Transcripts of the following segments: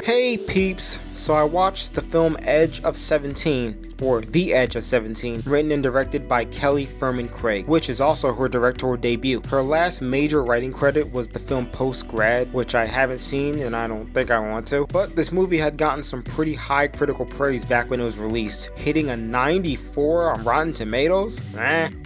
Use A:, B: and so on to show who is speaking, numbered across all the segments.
A: Hey peeps, so I watched the film Edge of 17, or The Edge of 17, written and directed by Kelly Furman Craig, which is also her directorial debut. Her last major writing credit was the film Post Grad, which I haven't seen and I don't think I want to, but this movie had gotten some pretty high critical praise back when it was released, hitting a 94 on Rotten Tomatoes.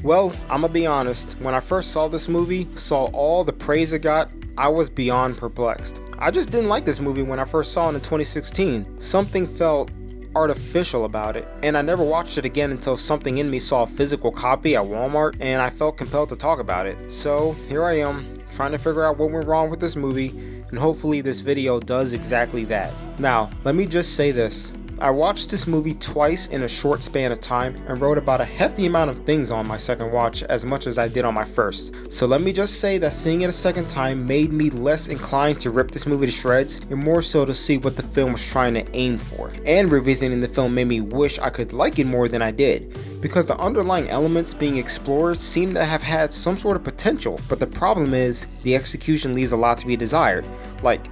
A: Well, I'ma be honest, when I first saw this movie, saw all the praise it got, I was beyond perplexed. I just didn't like this movie when I first saw it in 2016. Something felt artificial about it, and I never watched it again until something in me saw a physical copy at Walmart and I felt compelled to talk about it. So here I am, trying to figure out what went wrong with this movie, and hopefully this video does exactly that. Now, let me just say this. I watched this movie twice in a short span of time and wrote about a hefty amount of things on my second watch as much as I did on my first. So let me just say that seeing it a second time made me less inclined to rip this movie to shreds and more so to see what the film was trying to aim for. And revisiting the film made me wish I could like it more than I did, because the underlying elements being explored seem to have had some sort of potential, but the problem is the execution leaves a lot to be desired. Like,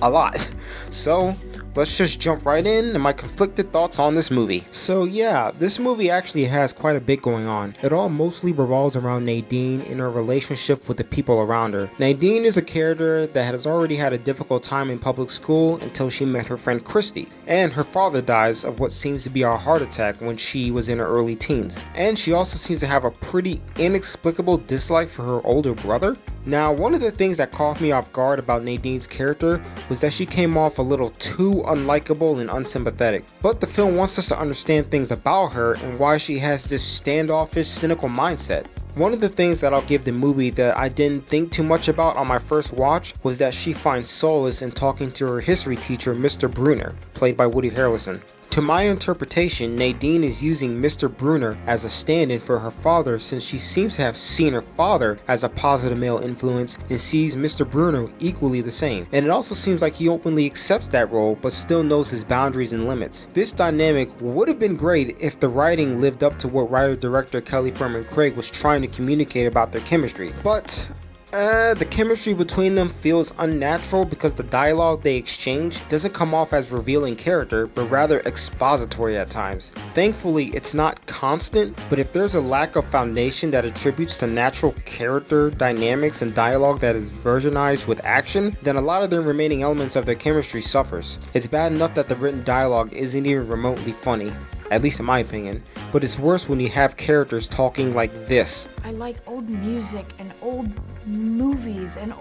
A: a lot. So let's just jump right in and my conflicted thoughts on this movie. So yeah, this movie actually has quite a bit going on. It all mostly revolves around Nadine and her relationship with the people around her. Nadine is a character that has already had a difficult time in public school until she met her friend Christy, and her father dies of what seems to be a heart attack when she was in her early teens. And she also seems to have a pretty inexplicable dislike for her older brother. Now, one of the things that caught me off guard about Nadine's character was that she came off a little too unlikable and unsympathetic. But the film wants us to understand things about her and why she has this standoffish, cynical mindset. One of the things that I'll give the movie that I didn't think too much about on my first watch was that she finds solace in talking to her history teacher, Mr. Bruner, played by Woody Harrelson. To my interpretation, Nadine is using Mr. Bruner as a stand-in for her father, since she seems to have seen her father as a positive male influence and sees Mr. Bruner equally the same. And it also seems like he openly accepts that role but still knows his boundaries and limits. This dynamic would have been great if the writing lived up to what writer-director Kelly Furman Craig was trying to communicate about their chemistry. But the chemistry between them feels unnatural because the dialogue they exchange doesn't come off as revealing character, but rather expository at times. Thankfully, it's not constant, but if there's a lack of foundation that attributes to natural character dynamics and dialogue that is versionized with action, then a lot of the remaining elements of their chemistry suffers. It's bad enough that the written dialogue isn't even remotely funny, at least in my opinion, but it's worse when you have characters talking like this.
B: I like old music and old movies and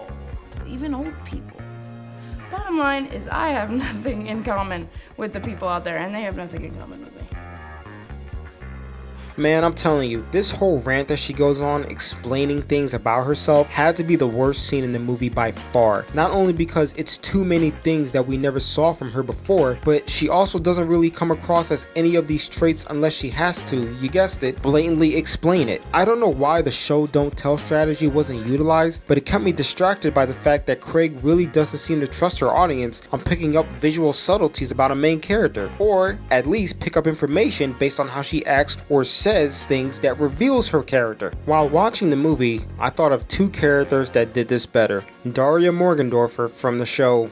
B: even old people. Bottom line is I have nothing in common with the people out there, and they have nothing in common with me.
A: Man, I'm telling you, this whole rant that she goes on explaining things about herself had to be the worst scene in the movie by far. Not only because it's too many things that we never saw from her before, but she also doesn't really come across as any of these traits unless she has to, you guessed it, blatantly explain it. I don't know why the show don't tell strategy wasn't utilized, but it kept me distracted by the fact that Craig really doesn't seem to trust her audience on picking up visual subtleties about a main character, or at least pick up information based on how she acts or says things that reveals her character. While watching the movie, I thought of two characters that did this better. Daria Morgendorffer from the show,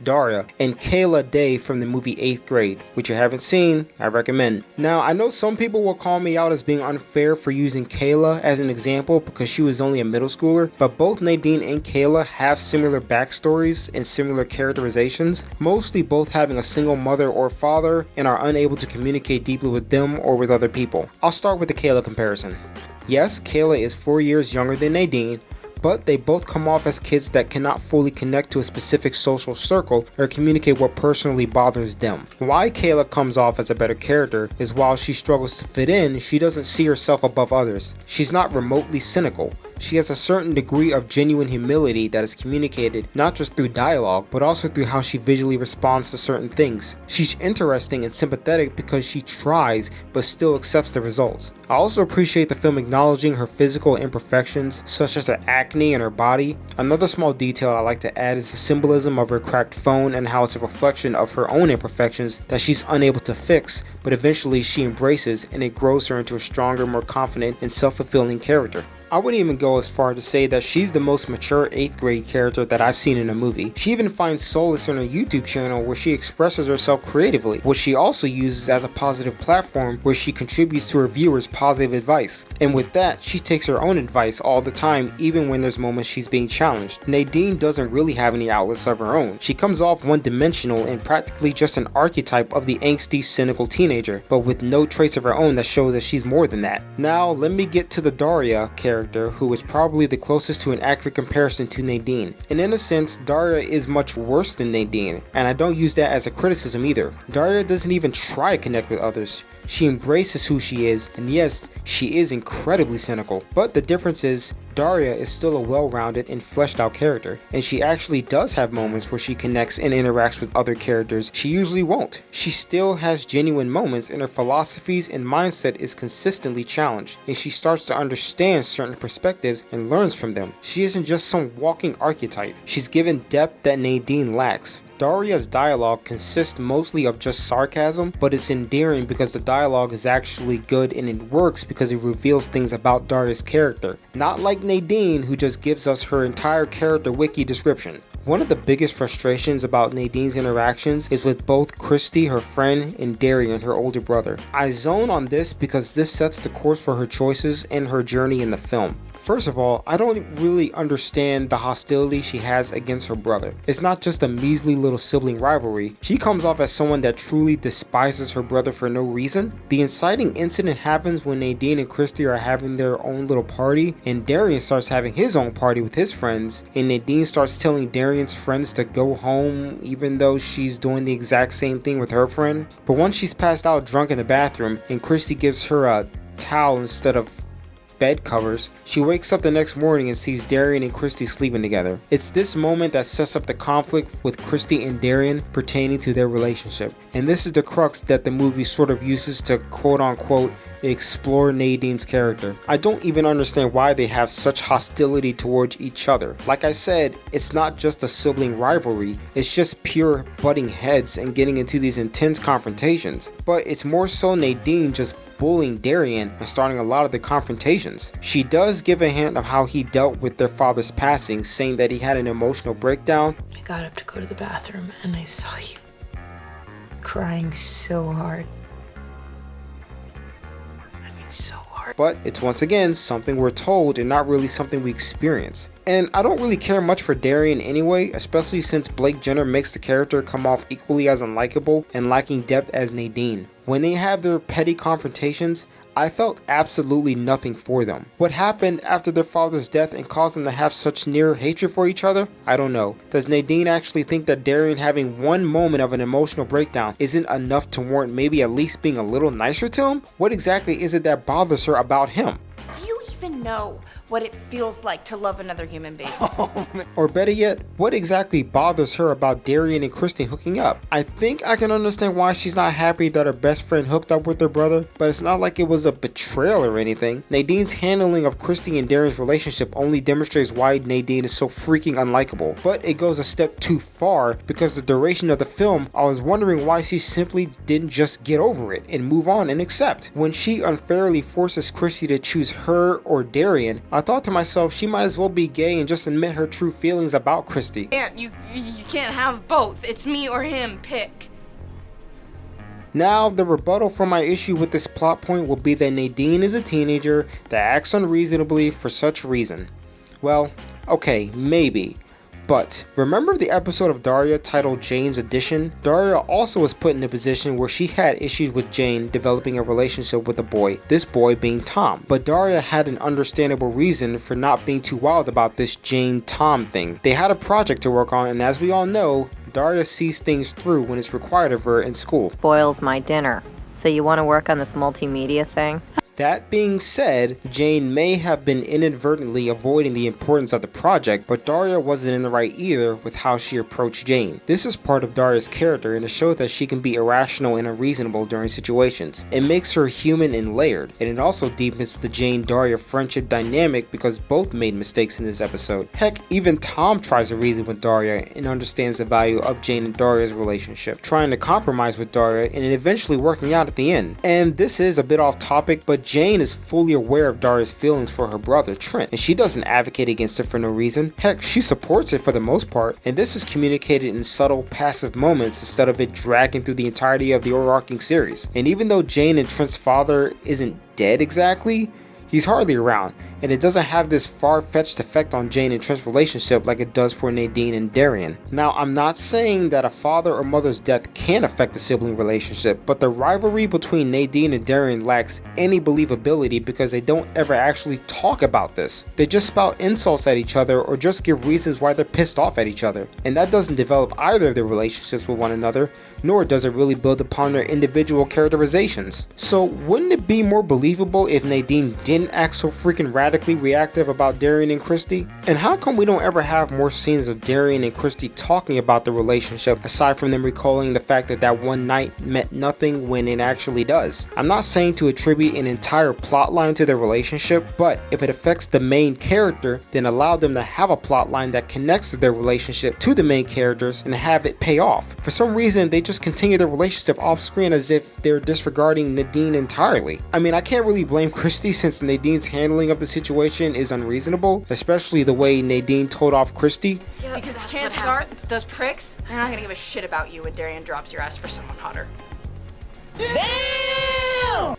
A: Daria, and Kayla Day from the movie 8th Grade, which you haven't seen, I recommend. Now, I know some people will call me out as being unfair for using Kayla as an example because she was only a middle schooler, but both Nadine and Kayla have similar backstories and similar characterizations, mostly both having a single mother or father and are unable to communicate deeply with them or with other people. I'll start with the Kayla comparison. Yes, Kayla is 4 years younger than Nadine, but they both come off as kids that cannot fully connect to a specific social circle or communicate what personally bothers them. Why Kayla comes off as a better character is while she struggles to fit in, she doesn't see herself above others. She's not remotely cynical. She has a certain degree of genuine humility that is communicated not just through dialogue, but also through how she visually responds to certain things. She's interesting and sympathetic because she tries but still accepts the results. I also appreciate the film acknowledging her physical imperfections, such as her acne and her body. Another small detail I like to add is the symbolism of her cracked phone and how it's a reflection of her own imperfections that she's unable to fix, but eventually she embraces, and it grows her into a stronger, more confident, and self-fulfilling character. I wouldn't even go as far to say that she's the most mature 8th grade character that I've seen in a movie. She even finds solace in her YouTube channel where she expresses herself creatively, which she also uses as a positive platform where she contributes to her viewers positive advice. And with that, she takes her own advice all the time, even when there's moments she's being challenged. Nadine doesn't really have any outlets of her own. She comes off one-dimensional and practically just an archetype of the angsty, cynical teenager, but with no trace of her own that shows that she's more than that. Now, let me get to the Daria character, who is probably the closest to an accurate comparison to Nadine. And in a sense, Daria is much worse than Nadine, and I don't use that as a criticism either. Daria doesn't even try to connect with others. She embraces who she is, and yes, she is incredibly cynical. But the difference is, Daria is still a well-rounded and fleshed out character, and she actually does have moments where she connects and interacts with other characters she usually won't. She still has genuine moments, and her philosophies and mindset is consistently challenged, and she starts to understand certain perspectives and learns from them. She isn't just some walking archetype. She's given depth that Nadine lacks. Daria's dialogue consists mostly of just sarcasm, but it's endearing because the dialogue is actually good and it works because it reveals things about Daria's character. Not like Nadine, who just gives us her entire character wiki description. One of the biggest frustrations about Nadine's interactions is with both Christy, her friend, and Darian, her older brother. I zone on this because this sets the course for her choices and her journey in the film. First of all, I don't really understand the hostility she has against her brother. It's not just a measly little sibling rivalry. She comes off as someone that truly despises her brother for no reason. The inciting incident happens when Nadine and Christy are having their own little party, and Darian starts having his own party with his friends, and Nadine starts telling Darian's friends to go home even though she's doing the exact same thing with her friend. But once she's passed out drunk in the bathroom and Christy gives her a towel instead of bed covers, she wakes up the next morning and sees Darian and Christy sleeping together. It's this moment that sets up the conflict with Christy and Darian pertaining to their relationship. And this is the crux that the movie sort of uses to quote unquote explore Nadine's character. I don't even understand why they have such hostility towards each other. Like I said, it's not just a sibling rivalry, it's just pure butting heads and getting into these intense confrontations. But it's more so Nadine just bullying Darian and starting a lot of the confrontations. She does give a hint of how he dealt with their father's passing, saying that he had an emotional breakdown.
C: I got up to go to the bathroom and I saw you crying so hard. I mean, so hard.
A: But it's once again something we're told and not really something we experience. And I don't really care much for Darian anyway, especially since Blake Jenner makes the character come off equally as unlikable and lacking depth as Nadine. When they have their petty confrontations, I felt absolutely nothing for them. What happened after their father's death and caused them to have such near hatred for each other? I don't know. Does Nadine actually think that Darian having one moment of an emotional breakdown isn't enough to warrant maybe at least being a little nicer to him? What exactly is it that bothers her about him?
B: Do you even know what it feels like to love another human being?
A: Or better yet, what exactly bothers her about Darian and Christy hooking up? I think I can understand why she's not happy that her best friend hooked up with her brother, but it's not like it was a betrayal or anything. Nadine's handling of Christy and Darian's relationship only demonstrates why Nadine is so freaking unlikable. But it goes a step too far because the duration of the film, I was wondering why she simply didn't just get over it and move on and accept. When she unfairly forces Christy to choose her or Darian, I thought to myself she might as well be gay and just admit her true feelings about Christy.
B: You can't have both. It's me or him. Pick.
A: Now, the rebuttal for my issue with this plot point will be that Nadine is a teenager that acts unreasonably for such reason. Well, okay, maybe. But remember the episode of Daria titled Jane's Addition? Daria also was put in a position where she had issues with Jane developing a relationship with a boy, this boy being Tom. But Daria had an understandable reason for not being too wild about this Jane-Tom thing. They had a project to work on, and as we all know, Daria sees things through when it's required of her in school.
D: Spoils my dinner. So you want to work on this multimedia thing?
A: That being said, Jane may have been inadvertently avoiding the importance of the project, but Daria wasn't in the right either with how she approached Jane. This is part of Daria's character and it shows that she can be irrational and unreasonable during situations. It makes her human and layered, and it also deepens the Jane-Daria friendship dynamic because both made mistakes in this episode. Heck, even Tom tries to reason with Daria and understands the value of Jane and Daria's relationship, trying to compromise with Daria and it eventually working out at the end. And this is a bit off topic, but Jane is fully aware of Daria's feelings for her brother, Trent, and she doesn't advocate against it for no reason. Heck, she supports it for the most part, and this is communicated in subtle, passive moments instead of it dragging through the entirety of the overarching series. And even though Jane and Trent's father isn't dead exactly, he's hardly around, and it doesn't have this far-fetched effect on Jane and Trent's relationship like it does for Nadine and Darian. Now, I'm not saying that a father or mother's death can affect the sibling relationship, but the rivalry between Nadine and Darian lacks any believability because they don't ever actually talk about this. They just spout insults at each other or just give reasons why they're pissed off at each other, and that doesn't develop either of their relationships with one another, nor does it really build upon their individual characterizations. So wouldn't it be more believable if Nadine didn't act so freaking radically reactive about Darian and Christy? And how come we don't ever have more scenes of Darian and Christy talking about the relationship aside from them recalling the fact that that one night meant nothing when it actually does? I'm not saying to attribute an entire plot line to their relationship, but if it affects the main character, then allow them to have a plot line that connects their relationship to the main characters and have it pay off. For some reason, they just continue their relationship off screen as if they're disregarding Nadine entirely. I mean, I can't really blame Christy since Nadine's handling of the situation is unreasonable, especially the way Nadine told off Christy.
E: Yeah, because chances are, those pricks, they're not gonna give a shit about you when Darian drops your ass for someone hotter.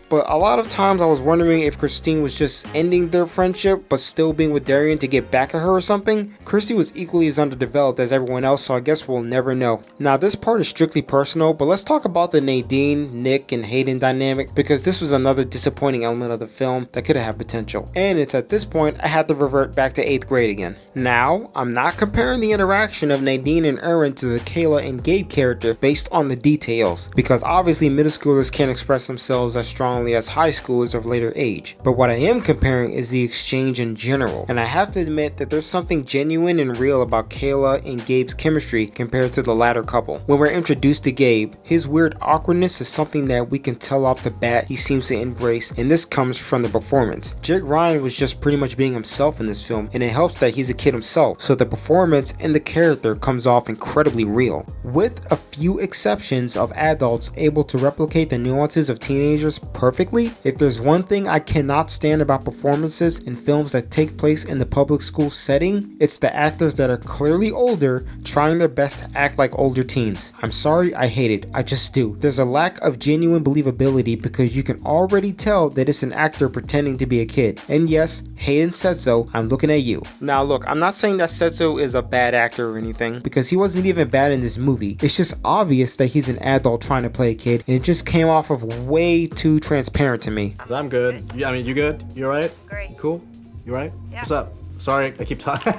A: But a lot of times I was wondering if Christine was just ending their friendship but still being with Darian to get back at her or something. Christy was equally as underdeveloped as everyone else, so I guess we'll never know. Now this part is strictly personal, but let's talk about the Nadine, Nick, and Hayden dynamic because this was another disappointing element of the film that could have had potential. And it's at this point I had to revert back to 8th grade again. Now, I'm not comparing the interaction of Nadine and Erwin to the Kayla and Gabe character based on the details, because obviously middle schoolers can't express themselves as strongly as high schoolers of later age. But what I am comparing is the exchange in general, and I have to admit that there's something genuine and real about Kayla and Gabe's chemistry compared to the latter couple. When we're introduced to Gabe, his weird awkwardness is something that we can tell off the bat he seems to embrace, and this comes from the performance. Jake Ryan was just pretty much being himself in this film, and it helps that he's a kid himself, so the performance and the character comes off incredibly real, with a few exceptions of adults able to replicate the nuances of teenagers perfectly. If there's one thing I cannot stand about performances in films that take place in the public school setting, it's the actors that are clearly older trying their best to act like older teens. I'm sorry, I hate it. I just do. There's a lack of genuine believability because you can already tell that it's an actor pretending to be a kid. And yes, Hayden Setzo, I'm looking at you. Now look, I'm not saying that Setzo is a bad actor or anything, because he wasn't even bad in this movie. It's just obvious that he's an adult trying to play a kid, and it just came off of way too transparent to me.
F: I'm good. I mean, you good? You alright?
G: Great.
F: Cool? You alright?
G: Yeah.
F: What's up? Sorry, I keep talking.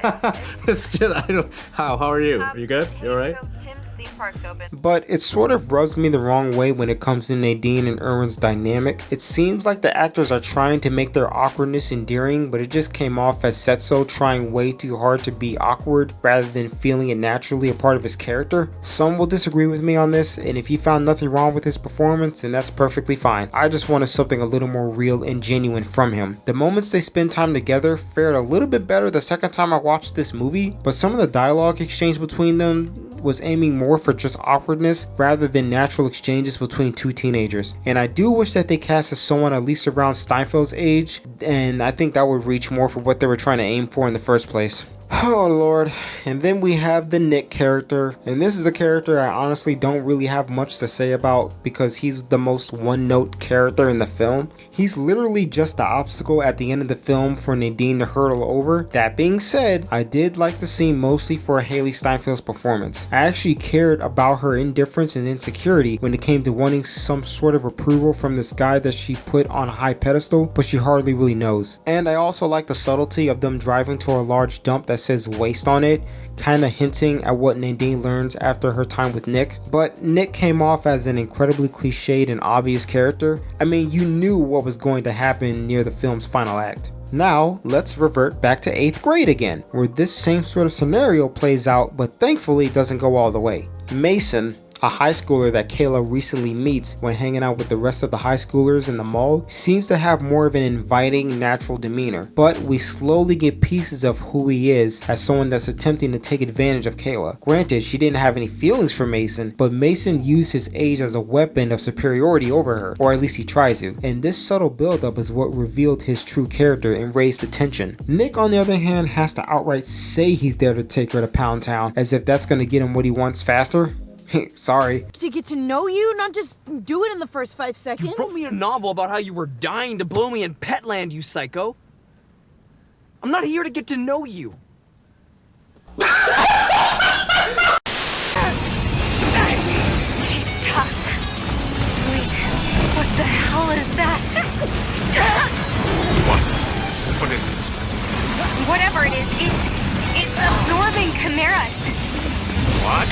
F: It's just, I don't. How are you? Are you good? You alright?
G: So Tim's theme park's open.
A: But it sort of rubs me the wrong way when it comes to Nadine and Erwin's dynamic. It seems like the actors are trying to make their awkwardness endearing, but it just came off as Setzo trying way too hard to be awkward rather than feeling it naturally a part of his character. Some will disagree with me on this, and if you found nothing wrong with his performance, then that's perfectly fine. I just wanted something a little more real and genuine from him. The moments they spend time together fared a little bit better the second time I watched this movie, but some of the dialogue exchange between them was aiming more for just awkwardness rather than natural exchanges between two teenagers. And I do wish that they casted someone at least around Steinfeld's age, and I think that would reach more for what they were trying to aim for in the first place. Oh lord. And then we have the Nick character, and this is a character I honestly don't really have much to say about because he's the most one-note character in the film. He's literally just the obstacle at the end of the film for Nadine to hurdle over. That being said, I did like the scene mostly for Haley Steinfeld's performance. I actually cared about her indifference and insecurity when it came to wanting some sort of approval from this guy that she put on a high pedestal, but she hardly really knows. And I also like the subtlety of them driving to a large dump that says waste on it, kind of hinting at what Nadine learns after her time with Nick. But Nick came off as an incredibly cliched and obvious character. I mean, you knew what was going to happen near the film's final act. Now, let's revert back to 8th grade again, where this same sort of scenario plays out, but thankfully it doesn't go all the way. Mason, A high schooler that Kayla recently meets when hanging out with the rest of the high schoolers in the mall seems to have more of an inviting, natural demeanor, but we slowly get pieces of who he is as someone that's attempting to take advantage of Kayla. Granted, she didn't have any feelings for Mason, but Mason used his age as a weapon of superiority over her, or at least he tries to, and this subtle buildup is what revealed his true character and raised the tension. Nick, on the other hand, has to outright say he's there to take her to Pound Town, as if that's going to get him what he wants faster. Sorry.
G: To get to know you, not just do it in the first 5 seconds.
H: You wrote me a novel about how you were dying to blow me in Petland, you psycho. I'm not here to get to know you.
I: She's tough. Wait, what the hell is that?
J: What is it?
I: Whatever it is, it's absorbing chimeras.
J: What?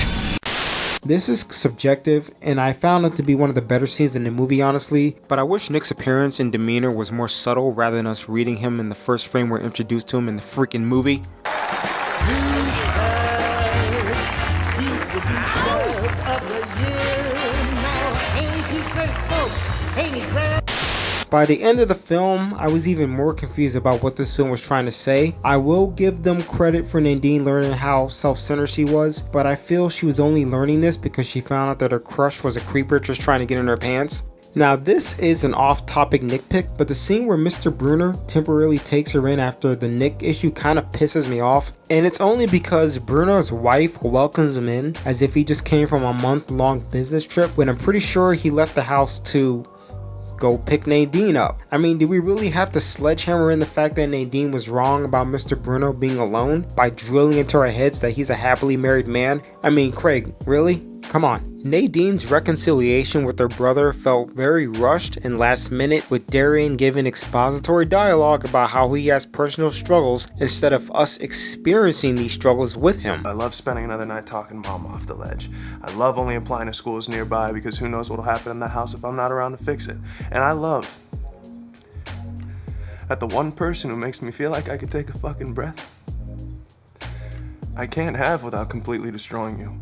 A: This is subjective, and I found it to be one of the better scenes in the movie, honestly, but I wish Nick's appearance and demeanor was more subtle rather than us reading him in the first frame we're introduced to him in the freaking movie. By the end of the film, I was even more confused about what this film was trying to say. I will give them credit for Nadine learning how self-centered she was, but I feel she was only learning this because she found out that her crush was a creeper just trying to get in her pants. Now this is an off-topic nitpick, but the scene where Mr. Bruner temporarily takes her in after the Nick issue kind of pisses me off. And it's only because Bruner's wife welcomes him in as if he just came from a month-long business trip, when I'm pretty sure he left the house to go pick Nadine up. I mean, did we really have to sledgehammer in the fact that Nadine was wrong about Mr. Bruno being alone by drilling into our heads that he's a happily married man? I mean, Craig, really? Come on. Nadine's reconciliation with her brother felt very rushed and last minute, with Darian giving expository dialogue about how he has personal struggles instead of us experiencing these struggles with him.
K: I love spending another night talking Mom off the ledge. I love only applying to schools nearby because who knows what'll happen in the house if I'm not around to fix it. And I love that the one person who makes me feel like I could take a fucking breath, I can't have without completely destroying you.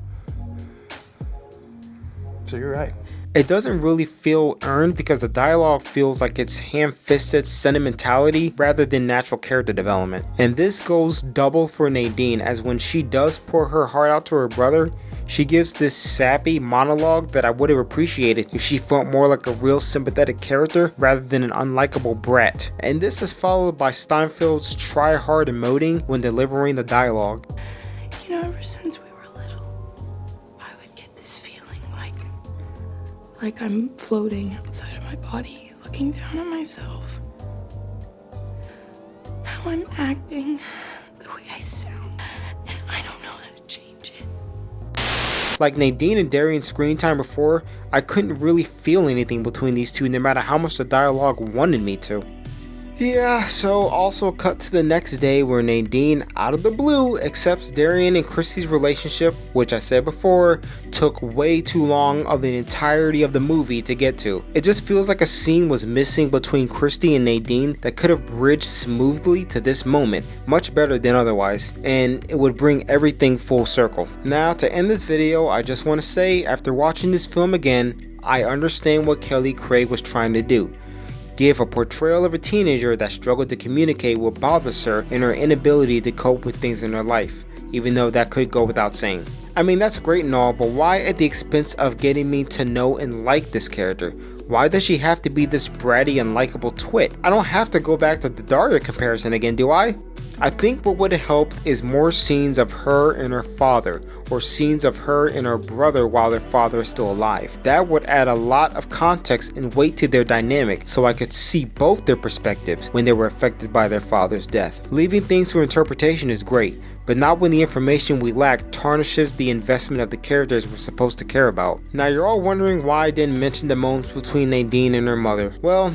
K: So you're right.
A: It doesn't really feel earned because the dialogue feels like it's ham-fisted sentimentality rather than natural character development. And this goes double for Nadine, as when she does pour her heart out to her brother, she gives this sappy monologue that I would have appreciated if she felt more like a real sympathetic character rather than an unlikable brat. And this is followed by Steinfeld's try-hard emoting when delivering the dialogue.
B: You know, ever since we were little, I would get this feeling like I'm floating outside of my body, looking down at myself. How I'm acting, the way I sound, and I don't know how to change it.
A: Like Nadine and Darian's screen time before, I couldn't really feel anything between these two no matter how much the dialogue wanted me to. Yeah, so also cut to the next day where Nadine, out of the blue, accepts Darian and Christy's relationship, which I said before, took way too long of the entirety of the movie to get to. It just feels like a scene was missing between Christy and Nadine that could have bridged smoothly to this moment, much better than otherwise, and it would bring everything full circle. Now, to end this video, I just want to say, after watching this film again, I understand what Kelly Craig was trying to do. Give a portrayal of a teenager that struggled to communicate what bothers her and her inability to cope with things in her life, even though that could go without saying. I mean, that's great and all, but why at the expense of getting me to know and like this character? Why does she have to be this bratty, unlikable twit? I don't have to go back to the Daria comparison again, do I? I think what would have helped is more scenes of her and her father, or scenes of her and her brother while their father is still alive. That would add a lot of context and weight to their dynamic, so I could see both their perspectives when they were affected by their father's death. Leaving things to interpretation is great, but not when the information we lack tarnishes the investment of the characters we're supposed to care about. Now you're all wondering why I didn't mention the moments between Nadine and her mother. Well,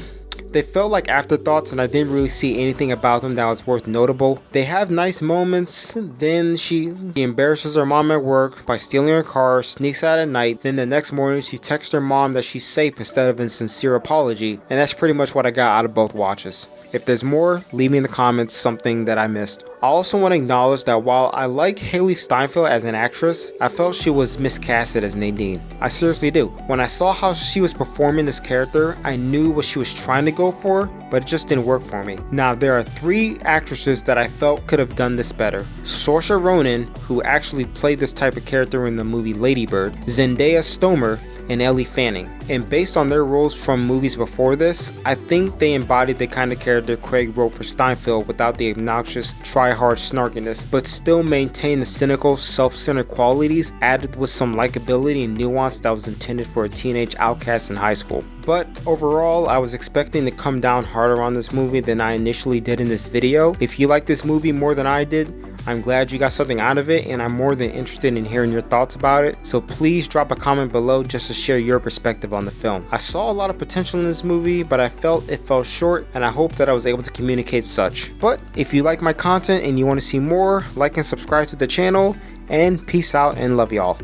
A: They felt like afterthoughts and I didn't really see anything about them that was worth notable. They have nice moments, then she embarrasses her mom at work by stealing her car, sneaks out at night, then the next morning she texts her mom that she's safe instead of a sincere apology, and that's pretty much what I got out of both watches. If there's more, leave me in the comments something that I missed. I also want to acknowledge that while I like Hailee Steinfeld as an actress, I felt she was miscasted as Nadine. I seriously do. When I saw how she was performing this character, I knew what she was trying to go for, but it just didn't work for me. Now, there are 3 actresses that I felt could have done this better. Saoirse Ronan, who actually played this type of character in the movie Lady Bird, Zendaya Stomer, and Ellie Fanning. And based on their roles from movies before this, I think they embodied the kind of character Craig wrote for Steinfeld without the obnoxious, try-hard snarkiness, but still maintain the cynical, self-centered qualities added with some likability and nuance that was intended for a teenage outcast in high school. But overall, I was expecting to come down harder on this movie than I initially did in this video. If you like this movie more than I did, I'm glad you got something out of it, and I'm more than interested in hearing your thoughts about it. So please drop a comment below just to share your perspective on the film. I saw a lot of potential in this movie, but I felt it fell short, and I hope that I was able to communicate such. But if you like my content and you want to see more, like and subscribe to the channel, and peace out and love y'all.